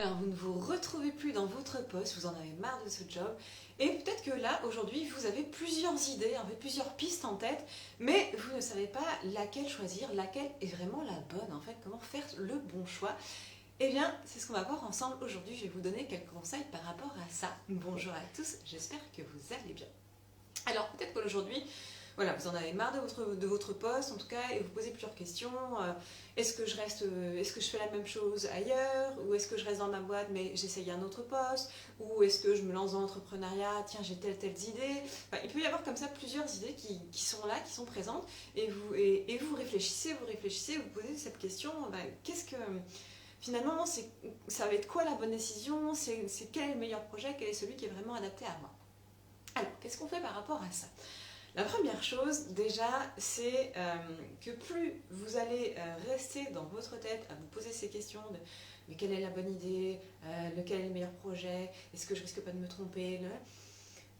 Alors vous ne vous retrouvez plus dans votre poste, vous en avez marre de ce job, et peut-être que là, aujourd'hui, vous avez plusieurs idées, en fait, plusieurs pistes en tête, mais vous ne savez pas laquelle choisir, laquelle est vraiment la bonne, en fait, comment faire le bon choix. Eh bien, c'est ce qu'on va voir ensemble aujourd'hui, je vais vous donner quelques conseils par rapport à ça. Bonjour à tous, j'espère que vous allez bien. Alors peut-être qu'aujourd'hui, voilà, vous en avez marre de votre poste en tout cas et vous posez plusieurs questions. Est-ce que je fais la même chose ailleurs, ou est-ce que je reste dans ma boîte mais j'essaye un autre poste, ou est-ce que je me lance dans l'entrepreneuriat, tiens j'ai telles idées. Enfin, il peut y avoir comme ça plusieurs idées qui sont là, qui sont présentes et vous réfléchissez, vous posez cette question, qu'est-ce que finalement ça va être quoi la bonne décision, c'est quel est le meilleur projet, quel est celui qui est vraiment adapté à moi. Alors, qu'est-ce qu'on fait par rapport à ça? La première chose, déjà, c'est que plus vous allez rester dans votre tête à vous poser ces questions de mais quelle est la bonne idée, lequel est le meilleur projet, est-ce que je risque pas de me tromper,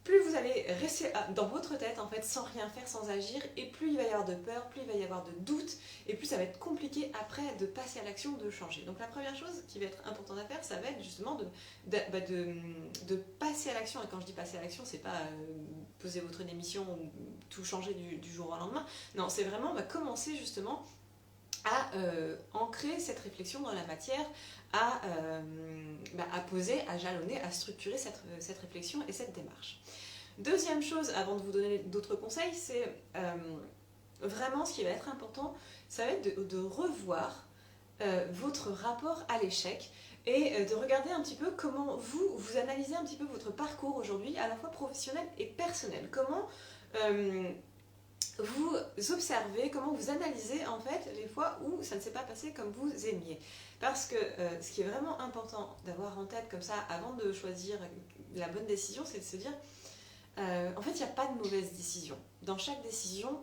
plus vous allez rester dans votre tête en fait sans rien faire, sans agir, et plus il va y avoir de peur, plus il va y avoir de doutes, et plus ça va être compliqué après de passer à l'action, de changer. Donc la première chose qui va être importante à faire, ça va être justement de passer à l'action. Et quand je dis passer à l'action, c'est pas poser votre démission ou tout changer du jour au lendemain. Non, c'est vraiment commencer justement à ancrer cette réflexion dans la matière, à poser, à jalonner, à structurer cette réflexion et cette démarche. Deuxième chose, avant de vous donner d'autres conseils, c'est vraiment ce qui va être important, ça va être de revoir votre rapport à l'échec et de regarder un petit peu comment vous analysez un petit peu votre parcours aujourd'hui, à la fois professionnel et personnel. Comment vous observez, comment vous analysez en fait les fois où ça ne s'est pas passé comme vous aimiez. Parce que ce qui est vraiment important d'avoir en tête comme ça avant de choisir la bonne décision, c'est de se dire en fait il n'y a pas de mauvaise décision. Dans chaque décision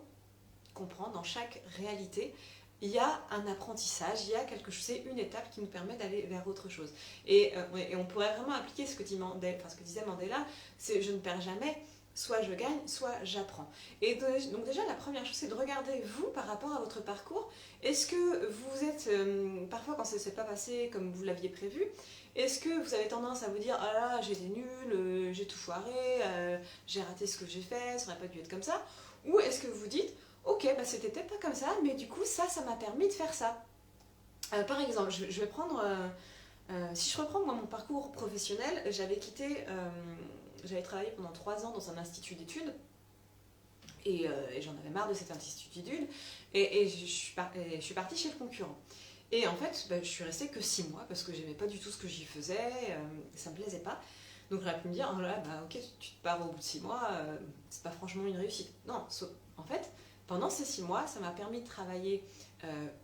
qu'on prend, dans chaque réalité, il y a un apprentissage, il y a quelque chose, c'est une étape qui nous permet d'aller vers autre chose. Et on pourrait vraiment appliquer ce que disait Mandela, c'est je ne perds jamais. Soit je gagne, soit j'apprends. Et donc déjà, la première chose, c'est de regarder vous par rapport à votre parcours. Est-ce que vous êtes, parfois quand ça ne s'est pas passé comme vous l'aviez prévu, est-ce que vous avez tendance à vous dire « Ah là, j'ai été nulle, j'ai tout foiré, j'ai raté ce que j'ai fait, ça n'aurait pas dû être comme ça ?» Ou est-ce que vous dites « Ok, c'était peut-être pas comme ça, mais du coup, ça m'a permis de faire ça. » Par exemple, je vais prendre... si je reprends moi, mon parcours professionnel, j'avais travaillé pendant 3 ans dans un institut d'études et j'en avais marre de cet institut d'études et je suis partie chez le concurrent. Et en fait, je suis restée que 6 mois parce que j'aimais pas du tout ce que j'y faisais, ça me plaisait pas. Donc j'aurais pu me dire, oh là, ok, tu te pars au bout de 6 mois, c'est pas franchement une réussite. Non, en fait, pendant ces 6 mois, ça m'a permis de travailler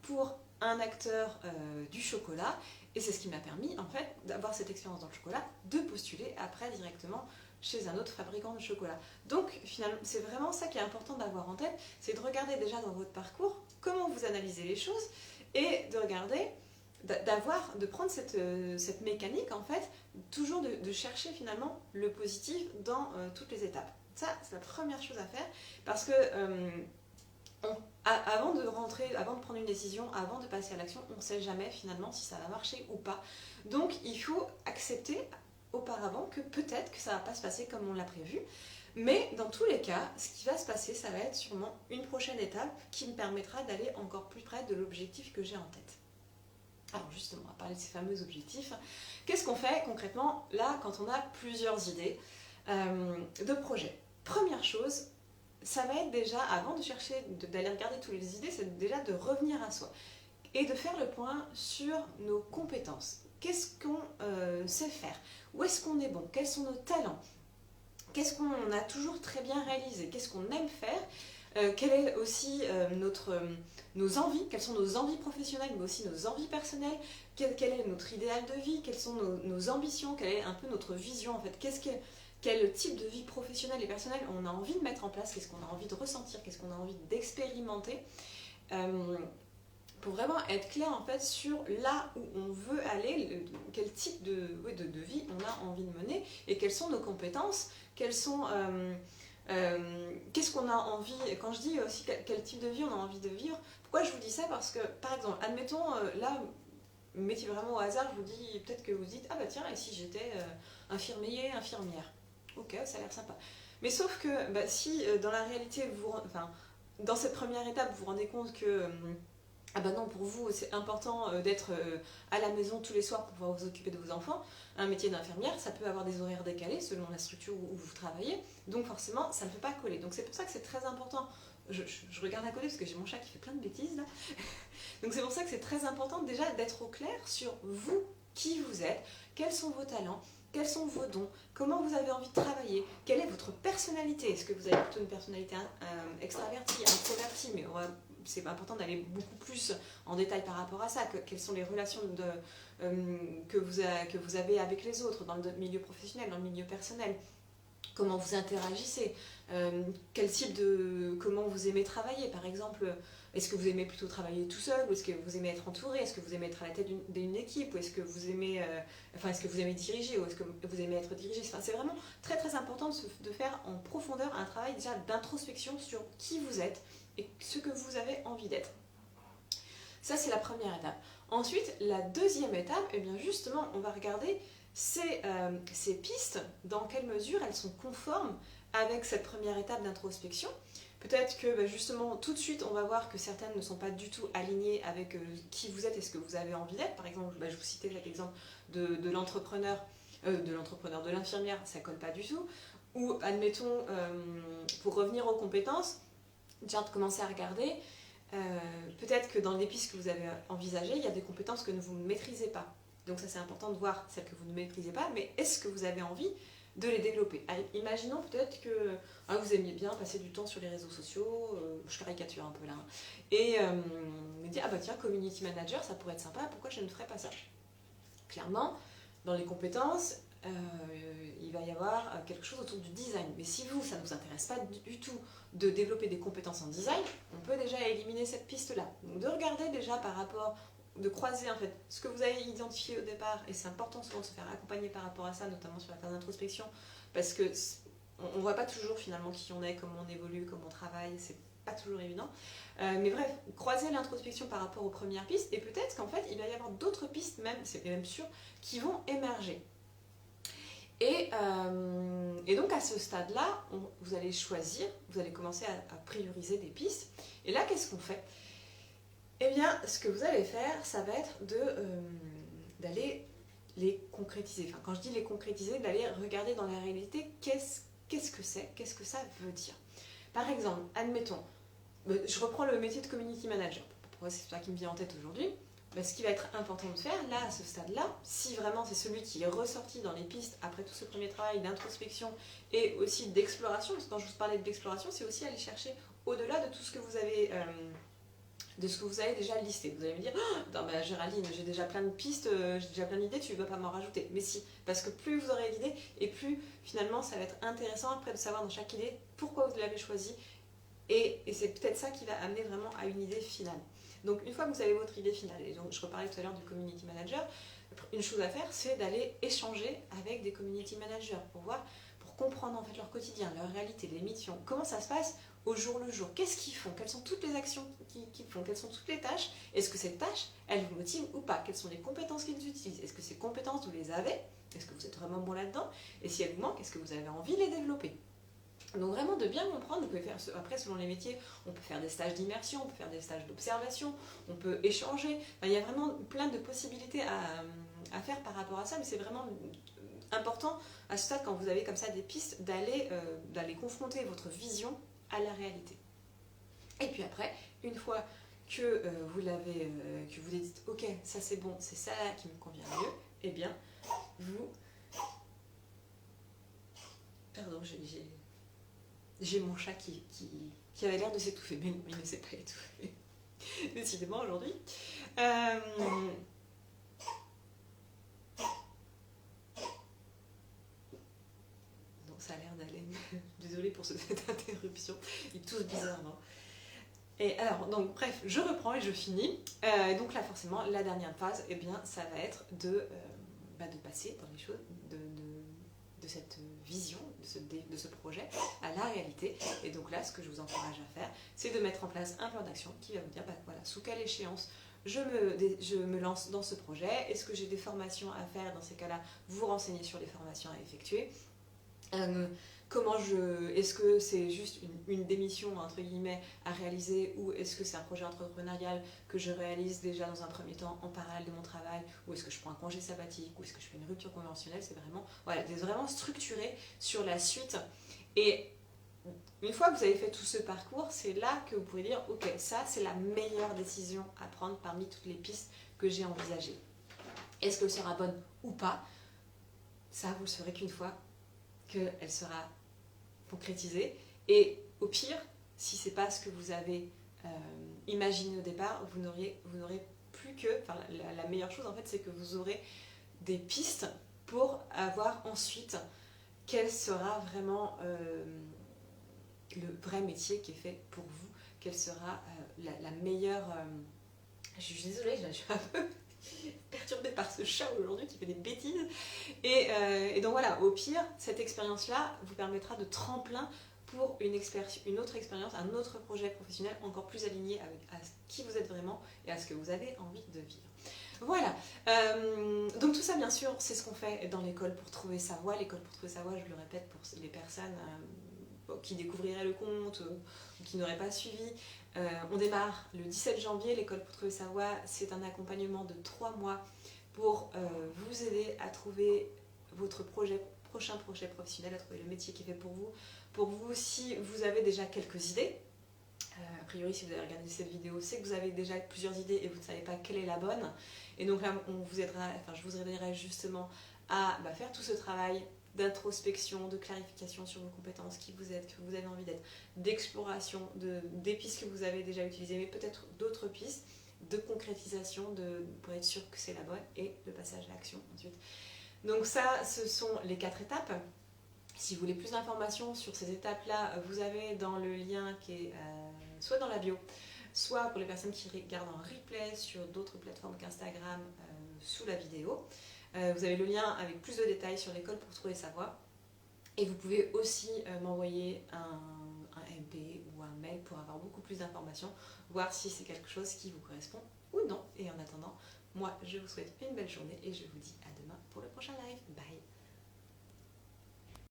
pour un acteur du chocolat, et c'est ce qui m'a permis en fait d'avoir cette expérience dans le chocolat, de postuler après directement chez un autre fabricant de chocolat. Donc finalement, c'est vraiment ça qui est important d'avoir en tête, c'est de regarder déjà dans votre parcours comment vous analysez les choses et de regarder, de prendre cette mécanique en fait, toujours de chercher finalement le positif dans toutes les étapes. Ça, c'est la première chose à faire parce que avant de prendre une décision, avant de passer à l'action, on ne sait jamais finalement si ça va marcher ou pas. Donc il faut accepter auparavant que peut-être que ça ne va pas se passer comme on l'a prévu. Mais dans tous les cas, ce qui va se passer, ça va être sûrement une prochaine étape qui me permettra d'aller encore plus près de l'objectif que j'ai en tête. Alors justement, on va parler de ces fameux objectifs. Qu'est-ce qu'on fait concrètement là quand on a plusieurs idées de projets? Première chose, ça va être déjà, avant de chercher, d'aller regarder toutes les idées, c'est déjà de revenir à soi et de faire le point sur nos compétences. Qu'est-ce qu'on sait faire? Où est-ce qu'on est bon? Quels sont nos talents? Qu'est-ce qu'on a toujours très bien réalisé? Qu'est-ce qu'on aime faire? Quelle est aussi nos envies? Quelles sont nos envies professionnelles, mais aussi nos envies personnelles? Quel est notre idéal de vie? Quelles sont nos ambitions? Quelle est un peu notre vision en fait? Quel type de vie professionnelle et personnelle on a envie de mettre en place? Qu'est-ce qu'on a envie de ressentir? Qu'est-ce qu'on a envie d'expérimenter? Pour vraiment être clair en fait sur là où on veut aller, quel type de vie on a envie de mener et quelles sont nos compétences, qu'est-ce qu'on a envie, quand je dis aussi quel type de vie on a envie de vivre, pourquoi je vous dis ça? Parce que par exemple, admettons là, mettez vraiment au hasard, je vous dis, peut-être que vous dites, ah bah tiens, et si j'étais infirmier, infirmière? Ok, ça a l'air sympa. Mais sauf que bah, si dans la réalité, enfin, dans cette première étape, vous vous rendez compte que ah bah non, pour vous, c'est important d'être à la maison tous les soirs pour pouvoir vous occuper de vos enfants. Un métier d'infirmière, ça peut avoir des horaires décalés selon la structure où vous travaillez. Donc forcément, ça ne peut pas coller. Donc c'est pour ça que c'est très important. Je regarde à côté parce que j'ai mon chat qui fait plein de bêtises là. Donc c'est pour ça que c'est très important déjà d'être au clair sur vous, qui vous êtes, quels sont vos talents, quels sont vos dons, comment vous avez envie de travailler, quelle est votre personnalité. Est-ce que vous avez plutôt une personnalité extravertie, introvertie, mais c'est important d'aller beaucoup plus en détail par rapport à ça, quelles sont les relations que vous avez avec les autres dans le milieu professionnel, dans le milieu personnel, comment vous interagissez, comment vous aimez travailler, par exemple, est-ce que vous aimez plutôt travailler tout seul, ou est-ce que vous aimez être entouré, est-ce que vous aimez être à la tête d'une équipe, ou est-ce que vous aimez, est-ce que vous aimez diriger, ou est-ce que vous aimez être dirigé. Enfin, c'est vraiment très très important de faire en profondeur un travail déjà d'introspection sur qui vous êtes et ce que vous avez envie d'être. Ça, c'est la première étape. Ensuite, la deuxième étape, eh bien justement, on va regarder ces pistes, dans quelle mesure elles sont conformes avec cette première étape d'introspection. Peut-être que justement, tout de suite, on va voir que certaines ne sont pas du tout alignées avec qui vous êtes et ce que vous avez envie d'être. Par exemple, je vous citais cet exemple de l'entrepreneur, de l'infirmière, ça colle pas du tout. Ou, admettons, pour revenir aux compétences, déjà de commencer à regarder, peut-être que dans les pistes que vous avez envisagées, il y a des compétences que vous ne maîtrisez pas. Donc ça, c'est important de voir celles que vous ne maîtrisez pas, mais est-ce que vous avez envie de les développer? Imaginons peut-être que vous aimiez bien passer du temps sur les réseaux sociaux, je caricature un peu là, et me dire, ah bah tiens, community manager, ça pourrait être sympa, pourquoi je ne ferais pas ça? Clairement, dans les compétences, il va y avoir quelque chose autour du design. Mais si vous, ça ne vous intéresse pas du tout de développer des compétences en design, on peut déjà éliminer cette piste-là. Donc de regarder déjà par rapport, de croiser en fait ce que vous avez identifié au départ, et c'est important souvent de se faire accompagner par rapport à ça, notamment sur la phase d'introspection, parce que on ne voit pas toujours finalement qui on est, comment on évolue, comment on travaille, c'est pas toujours évident. Mais bref, croiser l'introspection par rapport aux premières pistes, et peut-être qu'en fait il va y avoir d'autres pistes, même, c'est même sûr, qui vont émerger. Et donc à ce stade-là, vous allez choisir, vous allez commencer à prioriser des pistes. Et là, qu'est-ce qu'on fait? Eh bien, ce que vous allez faire, ça va être d'aller les concrétiser. Enfin, quand je dis les concrétiser, d'aller regarder dans la réalité qu'est-ce que c'est, qu'est-ce que ça veut dire. Par exemple, admettons, je reprends le métier de community manager. Pourquoi c'est ça qui me vient en tête aujourd'hui? Ce qui va être important de faire, là, à ce stade-là, si vraiment c'est celui qui est ressorti dans les pistes après tout ce premier travail d'introspection et aussi d'exploration, parce que quand je vous parlais d'exploration, c'est aussi aller chercher au-delà de tout ce que vous avez, déjà listé. Vous allez me dire, non, mais Géraldine, j'ai déjà plein de pistes, j'ai déjà plein d'idées, tu ne vas pas m'en rajouter. Mais si, parce que plus vous aurez d'idées, et plus finalement ça va être intéressant après de savoir dans chaque idée pourquoi vous l'avez choisie, et c'est peut-être ça qui va amener vraiment à une idée finale. Donc une fois que vous avez votre idée finale, et donc je reparlais tout à l'heure du community manager, une chose à faire, c'est d'aller échanger avec des community managers pour comprendre en fait leur quotidien, leur réalité, les missions, comment ça se passe au jour le jour, qu'est-ce qu'ils font, quelles sont toutes les actions qu'ils font, quelles sont toutes les tâches, est-ce que ces tâches, elles vous motivent ou pas, quelles sont les compétences qu'ils utilisent, est-ce que ces compétences vous les avez, est-ce que vous êtes vraiment bon là-dedans, et si elles vous manquent, est-ce que vous avez envie de les développer? Donc vraiment de bien comprendre, vous pouvez faire, après selon les métiers, on peut faire des stages d'immersion, on peut faire des stages d'observation, on peut échanger, enfin, il y a vraiment plein de possibilités à faire par rapport à ça, mais c'est vraiment important à ce stade quand vous avez comme ça des pistes d'aller confronter votre vision à la réalité. Et puis après, une fois que vous dites ok, ça c'est bon, c'est ça qui me convient mieux, eh bien vous... Pardon, j'ai mon chat qui avait l'air de s'étouffer, mais il ne s'est pas étouffé. Décidément aujourd'hui. Non, ça a l'air d'aller. Désolée pour cette interruption. Il tousse bizarrement. Et alors, donc bref, je reprends et je finis. Donc là, forcément, la dernière phase, eh bien, ça va être de passer dans les choses, de cette vision, de ce projet à la réalité. Et donc là, ce que je vous encourage à faire, c'est de mettre en place un plan d'action qui va vous dire, voilà, sous quelle échéance je me lance dans ce projet. Est-ce que j'ai des formations à faire? Dans ces cas-là, vous vous renseignez sur les formations à effectuer. Est-ce que c'est juste une démission entre guillemets à réaliser, ou est-ce que c'est un projet entrepreneurial que je réalise déjà dans un premier temps en parallèle de mon travail, ou est-ce que je prends un congé sabbatique, ou est-ce que je fais une rupture conventionnelle? C'est vraiment, voilà, d'être vraiment structuré sur la suite. Et une fois que vous avez fait tout ce parcours, c'est là que vous pouvez dire ok, ça c'est la meilleure décision à prendre parmi toutes les pistes que j'ai envisagées. Est-ce qu'elle sera bonne ou pas? Ça, vous le saurez qu'une fois qu'elle sera concrétisée. Et au pire, si c'est pas ce que vous avez imaginé au départ, vous n'aurez plus que, enfin la meilleure chose en fait, c'est que vous aurez des pistes pour avoir ensuite quel sera vraiment le vrai métier qui est fait pour vous, quelle sera la meilleure... je suis désolée, je suis un peu perturbée par ce chat aujourd'hui qui fait des bêtises. Et donc voilà, au pire, cette expérience-là vous permettra de tremplin pour une autre expérience, un autre projet professionnel encore plus aligné à qui vous êtes vraiment et à ce que vous avez envie de vivre. Voilà, donc tout ça bien sûr c'est ce qu'on fait dans l'école pour trouver sa voie. L'école pour trouver sa voie, je le répète pour les personnes qui découvriraient le compte ou qui n'auraient pas suivi. On démarre le 17 janvier, l'école pour trouver sa voie, c'est un accompagnement de 3 mois pour vous aider à trouver votre prochain projet professionnel, à trouver le métier qui est fait pour vous. Pour vous, si vous avez déjà quelques idées, a priori si vous avez regardé cette vidéo, c'est que vous avez déjà plusieurs idées et vous ne savez pas quelle est la bonne. Et donc là, je vous aiderai justement à faire tout ce travail d'introspection, de clarification sur vos compétences, qui vous êtes, que vous avez envie d'être, d'exploration des pistes que vous avez déjà utilisées, mais peut-être d'autres pistes, de concrétisation pour être sûr que c'est la bonne, et de passage à l'action ensuite. Donc ça, ce sont les 4 étapes. Si vous voulez plus d'informations sur ces étapes-là, vous avez dans le lien qui est soit dans la bio, soit pour les personnes qui regardent en replay sur d'autres plateformes qu'Instagram sous la vidéo. Vous avez le lien avec plus de détails sur l'école pour trouver sa voie. Et vous pouvez aussi m'envoyer un MP ou un mail pour avoir beaucoup plus d'informations, voir si c'est quelque chose qui vous correspond ou non. Et en attendant, moi je vous souhaite une belle journée et je vous dis à demain pour le prochain live. Bye!